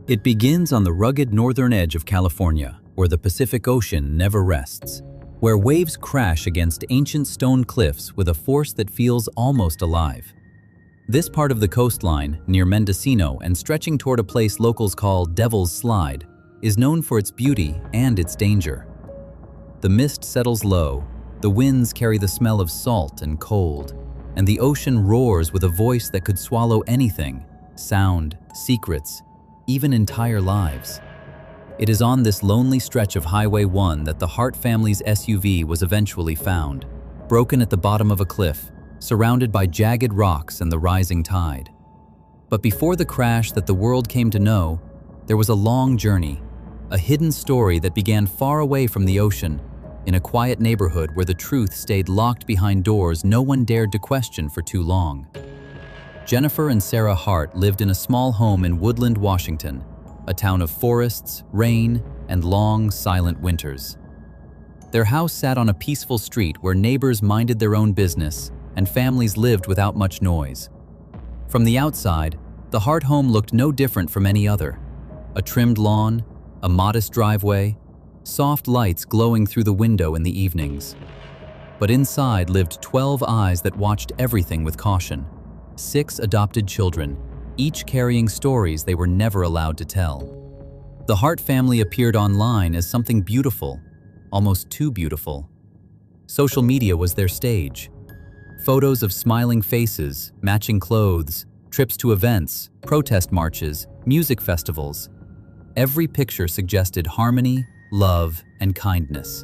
It begins on the rugged northern edge of California, where the Pacific Ocean never rests, where waves crash against ancient stone cliffs with a force that feels almost alive. This part of the coastline, near Mendocino and stretching toward a place locals call Devil's Slide, is known for its beauty and its danger. The mist settles low, the winds carry the smell of salt and cold, and the ocean roars with a voice that could swallow anything: sound, secrets, even entire lives. It is on this lonely stretch of Highway 1 that the Hart family's SUV was eventually found, broken at the bottom of a cliff, surrounded by jagged rocks and the rising tide. But before the crash that the world came to know, there was a long journey, a hidden story that began far away from the ocean, in a quiet neighborhood where the truth stayed locked behind doors no one dared to question for too long. Jennifer and Sarah Hart lived in a small home in Woodland, Washington, a town of forests, rain, and long, silent winters. Their house sat on a peaceful street where neighbors minded their own business and families lived without much noise. From the outside, the Hart home looked no different from any other. A trimmed lawn, a modest driveway, soft lights glowing through the window in the evenings. But inside lived 12 eyes that watched everything with caution. 6 adopted children, each carrying stories they were never allowed to tell. The Hart family appeared online as something beautiful, almost too beautiful. Social media was their stage. Photos of smiling faces, matching clothes, trips to events, protest marches, music festivals. Every picture suggested harmony, love, and kindness.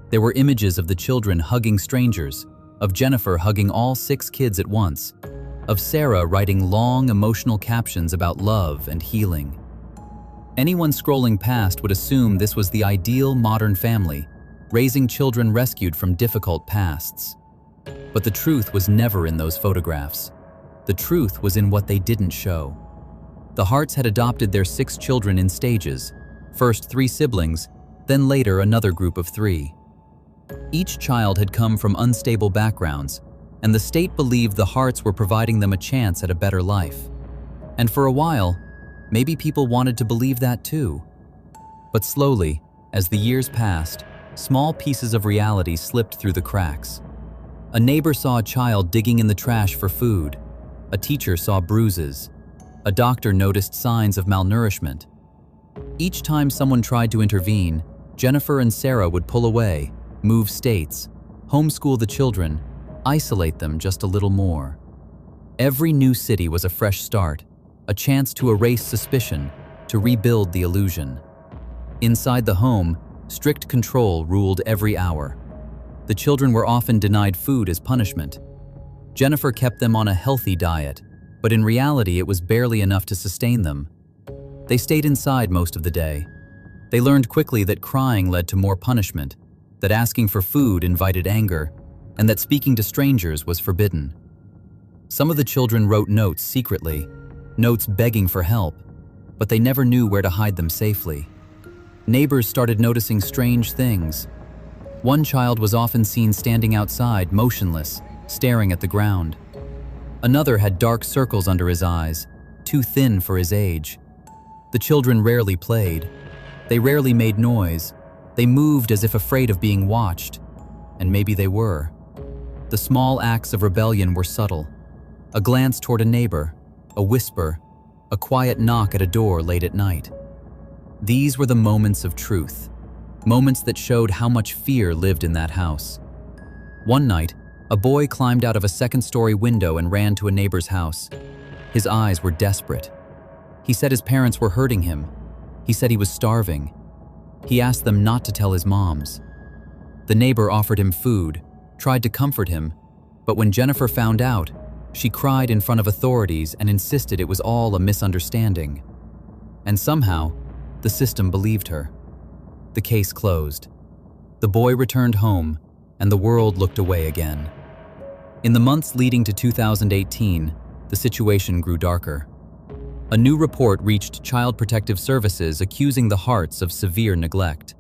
There were images of the children hugging strangers, of Jennifer hugging all 6 kids at once, of Sarah writing long, emotional captions about love and healing. Anyone scrolling past would assume this was the ideal modern family, raising children rescued from difficult pasts. But the truth was never in those photographs. The truth was in what they didn't show. The Harts had adopted their 6 children in stages, first 3 siblings, then later another group of 3. Each child had come from unstable backgrounds, and the state believed the Harts were providing them a chance at a better life. And for a while, maybe people wanted to believe that too. But slowly, as the years passed, small pieces of reality slipped through the cracks. A neighbor saw a child digging in the trash for food. A teacher saw bruises. A doctor noticed signs of malnourishment. Each time someone tried to intervene, Jennifer and Sarah would pull away, move states, homeschool the children, isolate them just a little more. Every new city was a fresh start, a chance to erase suspicion, to rebuild the illusion. Inside the home, strict control ruled every hour. The children were often denied food as punishment. Jennifer kept them on a healthy diet, but in reality it was barely enough to sustain them. They stayed inside most of the day. They learned quickly that crying led to more punishment, that asking for food invited anger, and that speaking to strangers was forbidden. Some of the children wrote notes secretly, notes begging for help, but they never knew where to hide them safely. Neighbors started noticing strange things. One child was often seen standing outside, motionless, staring at the ground. Another had dark circles under his eyes, too thin for his age. The children rarely played. They rarely made noise. They moved as if afraid of being watched. And maybe they were. The small acts of rebellion were subtle. A glance toward a neighbor, a whisper, a quiet knock at a door late at night. These were the moments of truth, moments that showed how much fear lived in that house. One night, a boy climbed out of a second-story window and ran to a neighbor's house. His eyes were desperate. He said his parents were hurting him. He said he was starving. He asked them not to tell his moms. The neighbor offered him food, tried to comfort him, but when Jennifer found out, she cried in front of authorities and insisted it was all a misunderstanding. And somehow, the system believed her. The case closed. The boy returned home, and the world looked away again. In the months leading to 2018, the situation grew darker. A new report reached Child Protective Services accusing the Harts of severe neglect.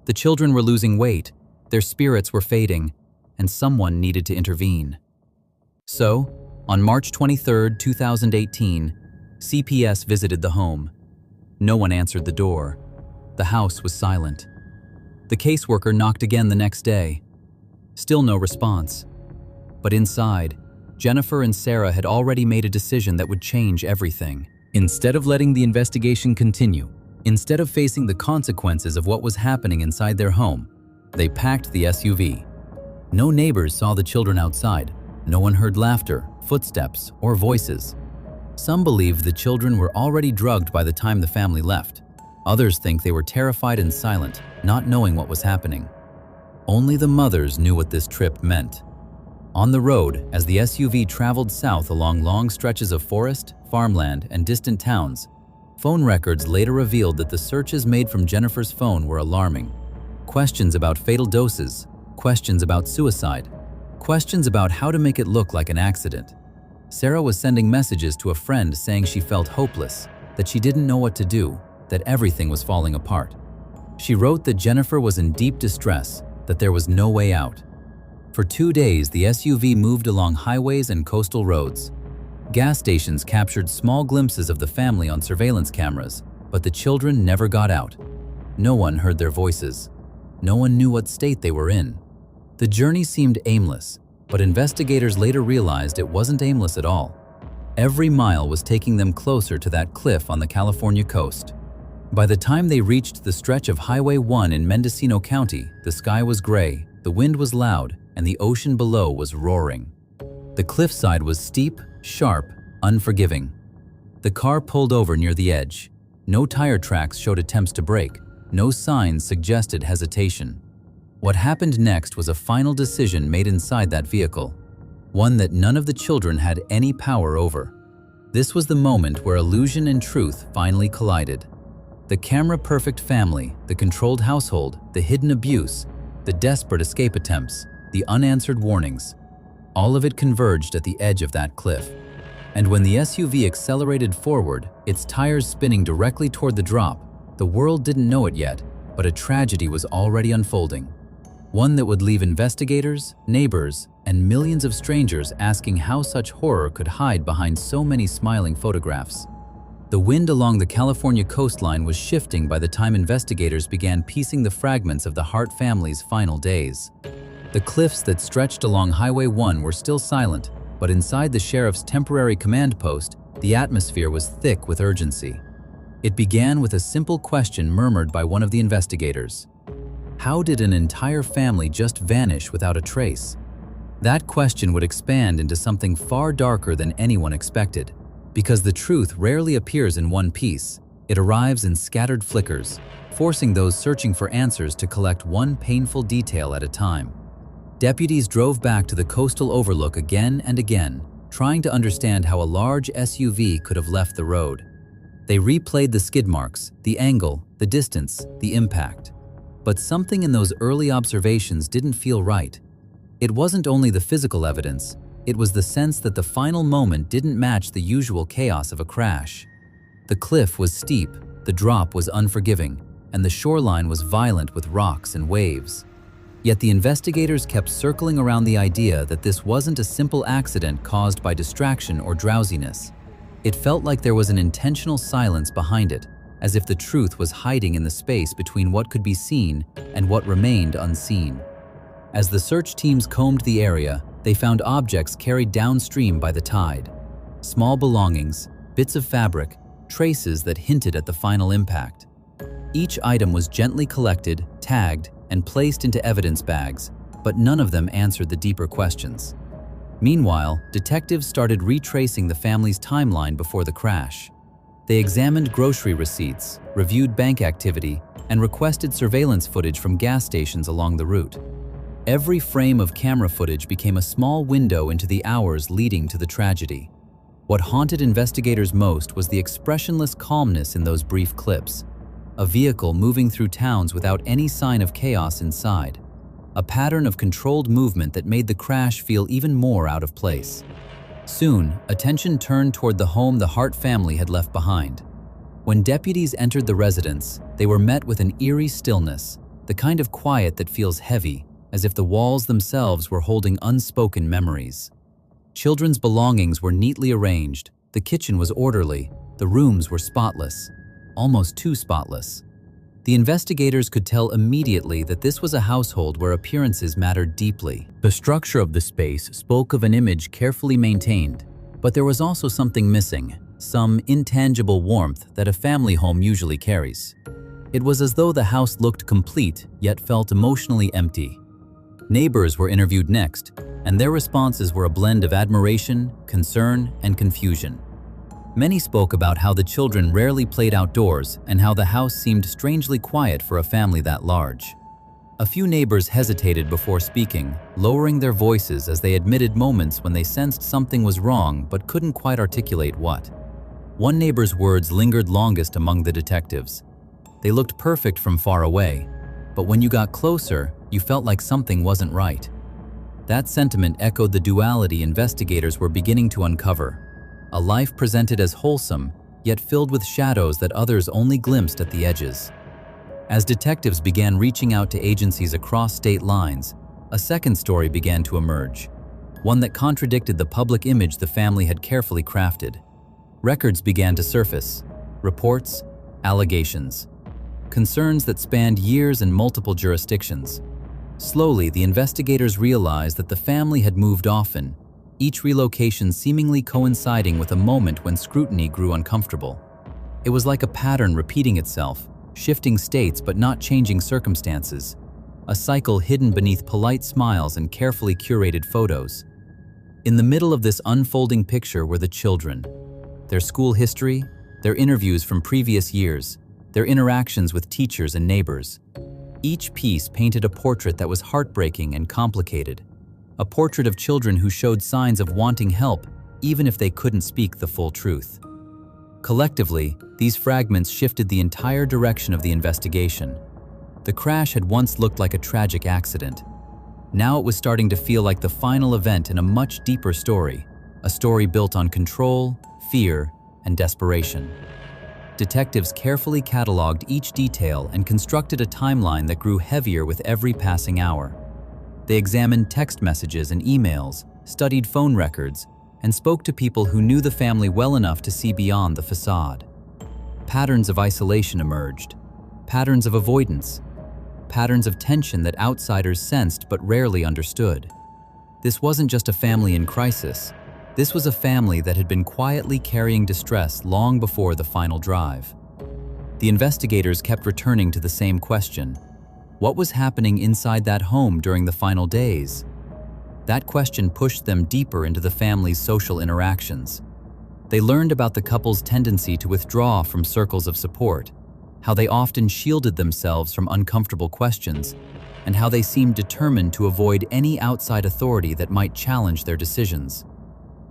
The children were losing weight, their spirits were fading, and someone needed to intervene. So, on March 23, 2018, CPS visited the home. No one answered the door. The house was silent. The caseworker knocked again the next day. Still no response. But inside, Jennifer and Sarah had already made a decision that would change everything. Instead of letting the investigation continue, instead of facing the consequences of what was happening inside their home, they packed the SUV. No neighbors saw the children outside. No one heard laughter, footsteps, or voices. Some believed the children were already drugged by the time the family left. Others think they were terrified and silent, not knowing what was happening. Only the mothers knew what this trip meant. On the road, as the SUV traveled south along long stretches of forest, farmland, and distant towns, phone records later revealed that the searches made from Jennifer's phone were alarming. Questions about fatal doses, questions about suicide, questions about how to make it look like an accident. Sarah was sending messages to a friend saying she felt hopeless, that she didn't know what to do, that everything was falling apart. She wrote that Jennifer was in deep distress, that there was no way out. For 2 days, the SUV moved along highways and coastal roads. Gas stations captured small glimpses of the family on surveillance cameras, but the children never got out. No one heard their voices. No one knew what state they were in. The journey seemed aimless, but investigators later realized it wasn't aimless at all. Every mile was taking them closer to that cliff on the California coast. By the time they reached the stretch of Highway 1 in Mendocino County, the sky was gray, the wind was loud, and the ocean below was roaring. The cliffside was steep, sharp, unforgiving. The car pulled over near the edge. No tire tracks showed attempts to brake. No signs suggested hesitation. What happened next was a final decision made inside that vehicle, one that none of the children had any power over. This was the moment where illusion and truth finally collided. The camera-perfect family, the controlled household, the hidden abuse, the desperate escape attempts, the unanswered warnings, all of it converged at the edge of that cliff. And when the SUV accelerated forward, its tires spinning directly toward the drop, the world didn't know it yet, but a tragedy was already unfolding. One that would leave investigators, neighbors, and millions of strangers asking how such horror could hide behind so many smiling photographs. The wind along the California coastline was shifting by the time investigators began piecing the fragments of the Hart family's final days. The cliffs that stretched along Highway 1 were still silent, but inside the sheriff's temporary command post, the atmosphere was thick with urgency. It began with a simple question murmured by one of the investigators. How did an entire family just vanish without a trace? That question would expand into something far darker than anyone expected. Because the truth rarely appears in one piece, it arrives in scattered flickers, forcing those searching for answers to collect one painful detail at a time. Deputies drove back to the coastal overlook again and again, trying to understand how a large SUV could have left the road. They replayed the skid marks, the angle, the distance, the impact. But something in those early observations didn't feel right. It wasn't only the physical evidence, it was the sense that the final moment didn't match the usual chaos of a crash. The cliff was steep, the drop was unforgiving, and the shoreline was violent with rocks and waves. Yet the investigators kept circling around the idea that this wasn't a simple accident caused by distraction or drowsiness. It felt like there was an intentional silence behind it, as if the truth was hiding in the space between what could be seen and what remained unseen. As the search teams combed the area, they found objects carried downstream by the tide. Small belongings, bits of fabric, traces that hinted at the final impact. Each item was gently collected, tagged, and placed into evidence bags, but none of them answered the deeper questions. Meanwhile, detectives started retracing the family's timeline before the crash. They examined grocery receipts, reviewed bank activity, and requested surveillance footage from gas stations along the route. Every frame of camera footage became a small window into the hours leading to the tragedy. What haunted investigators most was the expressionless calmness in those brief clips. A vehicle moving through towns without any sign of chaos inside. A pattern of controlled movement that made the crash feel even more out of place. Soon, attention turned toward the home the Hart family had left behind. When deputies entered the residence, they were met with an eerie stillness, the kind of quiet that feels heavy, as if the walls themselves were holding unspoken memories. Children's belongings were neatly arranged, the kitchen was orderly, the rooms were spotless. almost too spotless. The investigators could tell immediately that this was a household where appearances mattered deeply. The structure of the space spoke of an image carefully maintained, but there was also something missing, some intangible warmth that a family home usually carries. It was as though the house looked complete, yet felt emotionally empty. Neighbors were interviewed next, and their responses were a blend of admiration, concern, and confusion. Many spoke about how the children rarely played outdoors and how the house seemed strangely quiet for a family that large. A few neighbors hesitated before speaking, lowering their voices as they admitted moments when they sensed something was wrong but couldn't quite articulate what. One neighbor's words lingered longest among the detectives. They looked perfect from far away, but when you got closer, you felt like something wasn't right. That sentiment echoed the duality investigators were beginning to uncover. A life presented as wholesome, yet filled with shadows that others only glimpsed at the edges. As detectives began reaching out to agencies across state lines, a second story began to emerge, one that contradicted the public image the family had carefully crafted. Records began to surface, reports, allegations, concerns that spanned years and multiple jurisdictions. Slowly, the investigators realized that the family had moved often, each relocation seemingly coinciding with a moment when scrutiny grew uncomfortable. It was like a pattern repeating itself, shifting states but not changing circumstances, a cycle hidden beneath polite smiles and carefully curated photos. In the middle of this unfolding picture were the children, their school history, their interviews from previous years, their interactions with teachers and neighbors. Each piece painted a portrait that was heartbreaking and complicated, a portrait of children who showed signs of wanting help even if they couldn't speak the full truth. Collectively, these fragments shifted the entire direction of the investigation. The crash had once looked like a tragic accident. Now it was starting to feel like the final event in a much deeper story, a story built on control, fear, and desperation. Detectives carefully cataloged each detail and constructed a timeline that grew heavier with every passing hour. They examined text messages and emails, studied phone records, and spoke to people who knew the family well enough to see beyond the facade. Patterns of isolation emerged, patterns of avoidance, patterns of tension that outsiders sensed but rarely understood. This wasn't just a family in crisis. This was a family that had been quietly carrying distress long before the final drive. The investigators kept returning to the same question: what was happening inside that home during the final days? That question pushed them deeper into the family's social interactions. They learned about the couple's tendency to withdraw from circles of support, how they often shielded themselves from uncomfortable questions, and how they seemed determined to avoid any outside authority that might challenge their decisions.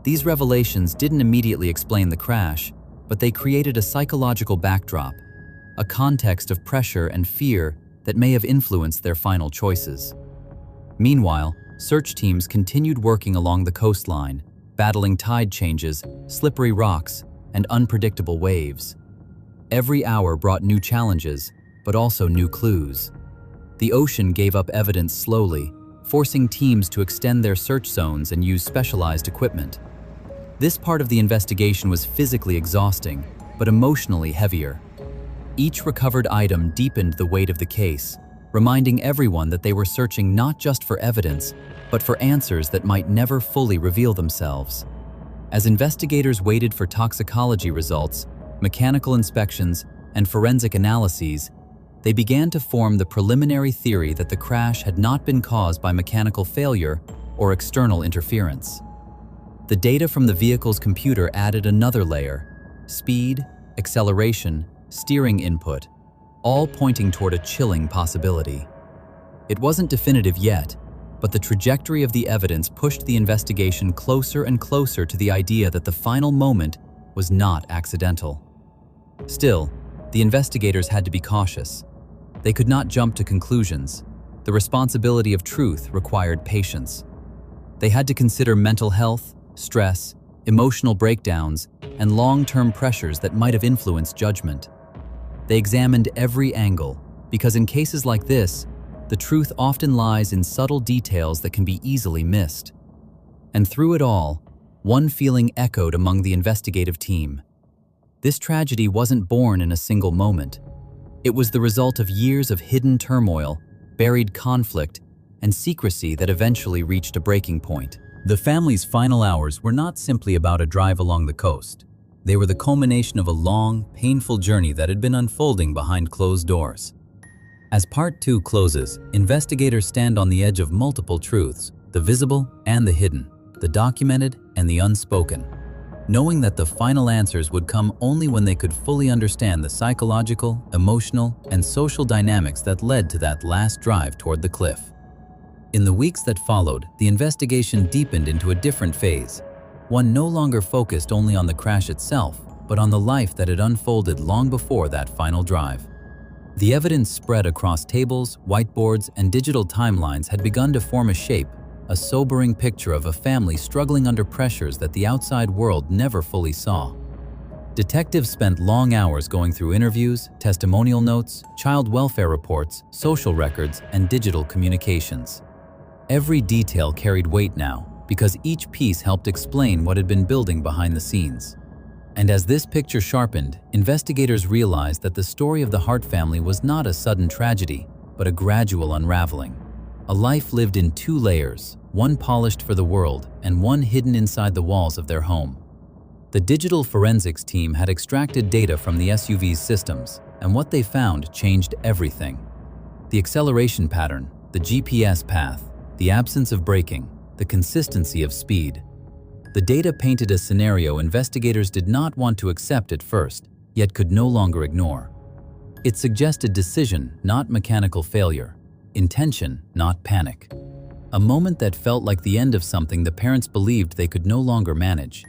These revelations didn't immediately explain the crash, but they created a psychological backdrop, a context of pressure and fear that may have influenced their final choices. Meanwhile, search teams continued working along the coastline, battling tide changes, slippery rocks, and unpredictable waves. Every hour brought new challenges, but also new clues. The ocean gave up evidence slowly, forcing teams to extend their search zones and use specialized equipment. This part of the investigation was physically exhausting, but emotionally heavier. Each recovered item deepened the weight of the case, reminding everyone that they were searching not just for evidence, but for answers that might never fully reveal themselves. As investigators waited for toxicology results, mechanical inspections, and forensic analyses, they began to form the preliminary theory that the crash had not been caused by mechanical failure or external interference. The data from the vehicle's computer added another layer: speed, acceleration, steering input, all pointing toward a chilling possibility. It wasn't definitive yet, but the trajectory of the evidence pushed the investigation closer and closer to the idea that the final moment was not accidental. Still, the investigators had to be cautious. They could not jump to conclusions. The responsibility of truth required patience. They had to consider mental health, stress, emotional breakdowns, and long-term pressures that might have influenced judgment. They examined every angle, because in cases like this, the truth often lies in subtle details that can be easily missed. And through it all, one feeling echoed among the investigative team. This tragedy wasn't born in a single moment. It was the result of years of hidden turmoil, buried conflict, and secrecy that eventually reached a breaking point. The family's final hours were not simply about a drive along the coast. They were the culmination of a long, painful journey that had been unfolding behind closed doors. As Part 2 closes, investigators stand on the edge of multiple truths, the visible and the hidden, the documented and the unspoken, knowing that the final answers would come only when they could fully understand the psychological, emotional, and social dynamics that led to that last drive toward the cliff. In the weeks that followed, the investigation deepened into a different phase, one no longer focused only on the crash itself, but on the life that had unfolded long before that final drive. The evidence spread across tables, whiteboards, and digital timelines had begun to form a shape, a sobering picture of a family struggling under pressures that the outside world never fully saw. Detectives spent long hours going through interviews, testimonial notes, child welfare reports, social records, and digital communications. Every detail carried weight now, because each piece helped explain what had been building behind the scenes. And as this picture sharpened, investigators realized that the story of the Hart family was not a sudden tragedy, but a gradual unraveling. A life lived in two layers, one polished for the world and one hidden inside the walls of their home. The digital forensics team had extracted data from the SUV's systems, and what they found changed everything. The acceleration pattern, the GPS path, the absence of braking, the consistency of speed. The data painted a scenario investigators did not want to accept at first, yet could no longer ignore. It suggested decision, not mechanical failure, intention, not panic. A moment that felt like the end of something the parents believed they could no longer manage.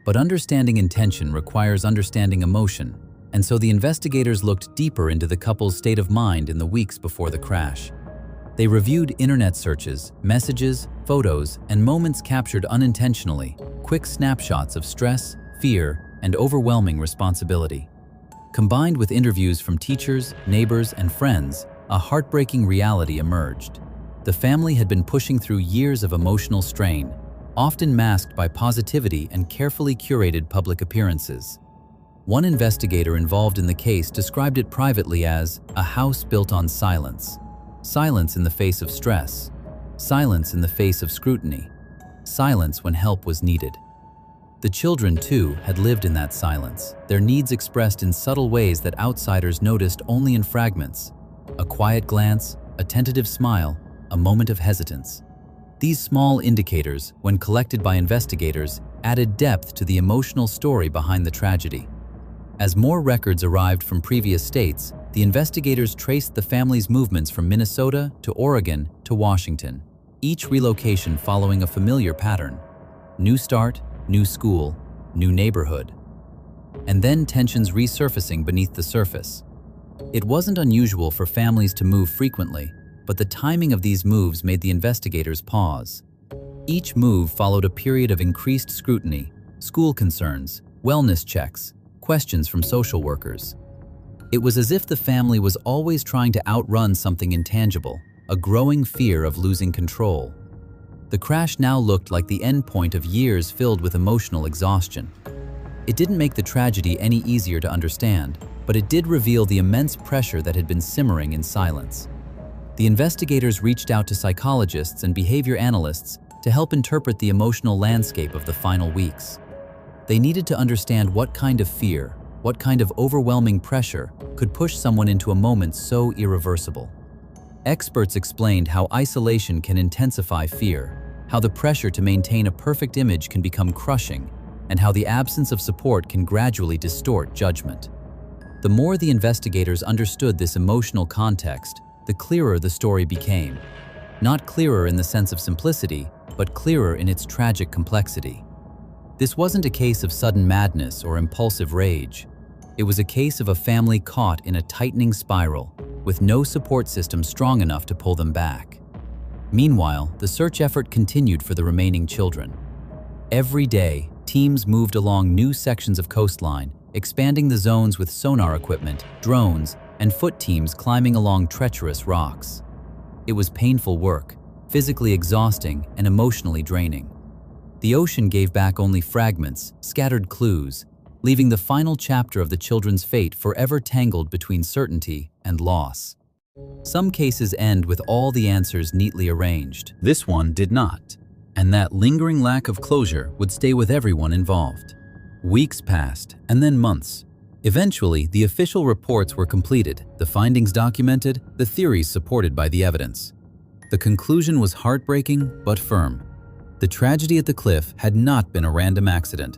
But understanding intention requires understanding emotion, and so the investigators looked deeper into the couple's state of mind in the weeks before the crash. They reviewed internet searches, messages, photos, and moments captured unintentionally, quick snapshots of stress, fear, and overwhelming responsibility. Combined with interviews from teachers, neighbors, and friends, a heartbreaking reality emerged. The family had been pushing through years of emotional strain, often masked by positivity and carefully curated public appearances. One investigator involved in the case described it privately as a house built on silence. Silence in the face of stress. Silence in the face of scrutiny. Silence when help was needed. The children, too, had lived in that silence, their needs expressed in subtle ways that outsiders noticed only in fragments. A quiet glance, a tentative smile, a moment of hesitance. These small indicators, when collected by investigators, added depth to the emotional story behind the tragedy. As more records arrived from previous states, the investigators traced the family's movements from Minnesota to Oregon to Washington, each relocation following a familiar pattern. New start, new school, new neighborhood. And then tensions resurfacing beneath the surface. It wasn't unusual for families to move frequently, but the timing of these moves made the investigators pause. Each move followed a period of increased scrutiny, school concerns, wellness checks, questions from social workers. It was as if the family was always trying to outrun something intangible, a growing fear of losing control. The crash now looked like the end point of years filled with emotional exhaustion. It didn't make the tragedy any easier to understand, but it did reveal the immense pressure that had been simmering in silence. The investigators reached out to psychologists and behavior analysts to help interpret the emotional landscape of the final weeks. They needed to understand what kind of fear, what kind of overwhelming pressure could push someone into a moment so irreversible. Experts explained how isolation can intensify fear, how the pressure to maintain a perfect image can become crushing, and how the absence of support can gradually distort judgment. The more the investigators understood this emotional context, the clearer the story became. Not clearer in the sense of simplicity, but clearer in its tragic complexity. This wasn't a case of sudden madness or impulsive rage. It was a case of a family caught in a tightening spiral, with no support system strong enough to pull them back. Meanwhile, the search effort continued for the remaining children. Every day, teams moved along new sections of coastline, expanding the zones with sonar equipment, drones, and foot teams climbing along treacherous rocks. It was painful work, physically exhausting and emotionally draining. The ocean gave back only fragments, scattered clues, leaving the final chapter of the children's fate forever tangled between certainty and loss. Some cases end with all the answers neatly arranged. This one did not, and that lingering lack of closure would stay with everyone involved. Weeks passed, and then months. Eventually, the official reports were completed, the findings documented, the theories supported by the evidence. The conclusion was heartbreaking but firm. The tragedy at the cliff had not been a random accident.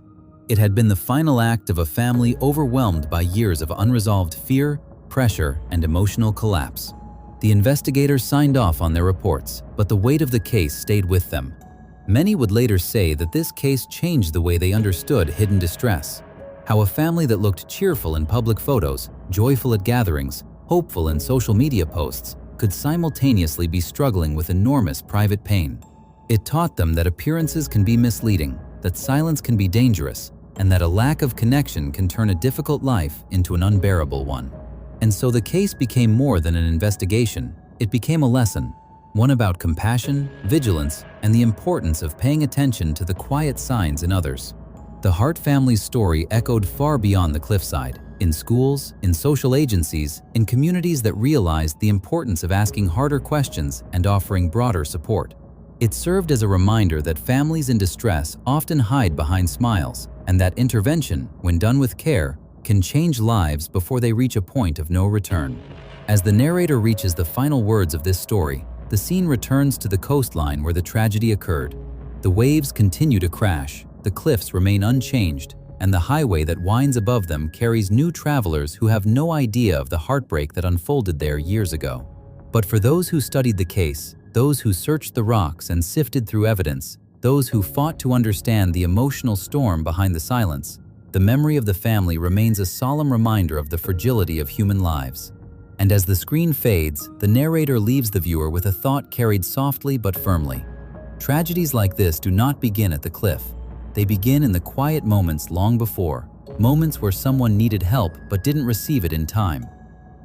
It had been the final act of a family overwhelmed by years of unresolved fear, pressure, and emotional collapse. The investigators signed off on their reports, but the weight of the case stayed with them. Many would later say that this case changed the way they understood hidden distress, how a family that looked cheerful in public photos, joyful at gatherings, hopeful in social media posts, could simultaneously be struggling with enormous private pain. It taught them that appearances can be misleading, that silence can be dangerous, and that a lack of connection can turn a difficult life into an unbearable one. And so the case became more than an investigation. It became a lesson, one about compassion, vigilance, and the importance of paying attention to the quiet signs in others. The Hart family's story echoed far beyond the cliffside, in schools, in social agencies, in communities that realized the importance of asking harder questions and offering broader support. It served as a reminder that families in distress often hide behind smiles, and that intervention, when done with care, can change lives before they reach a point of no return. As the narrator reaches the final words of this story, the scene returns to the coastline where the tragedy occurred. The waves continue to crash, the cliffs remain unchanged, and the highway that winds above them carries new travelers who have no idea of the heartbreak that unfolded there years ago. But for those who studied the case, those who searched the rocks and sifted through evidence, those who fought to understand the emotional storm behind the silence, the memory of the family remains a solemn reminder of the fragility of human lives. And as the screen fades, the narrator leaves the viewer with a thought carried softly but firmly. Tragedies like this do not begin at the cliff. They begin in the quiet moments long before, moments where someone needed help but didn't receive it in time.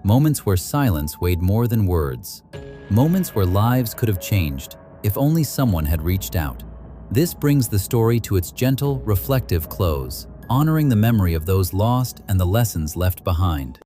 Moments where silence weighed more than words. Moments where lives could have changed if only someone had reached out. This brings the story to its gentle, reflective close, honoring the memory of those lost and the lessons left behind.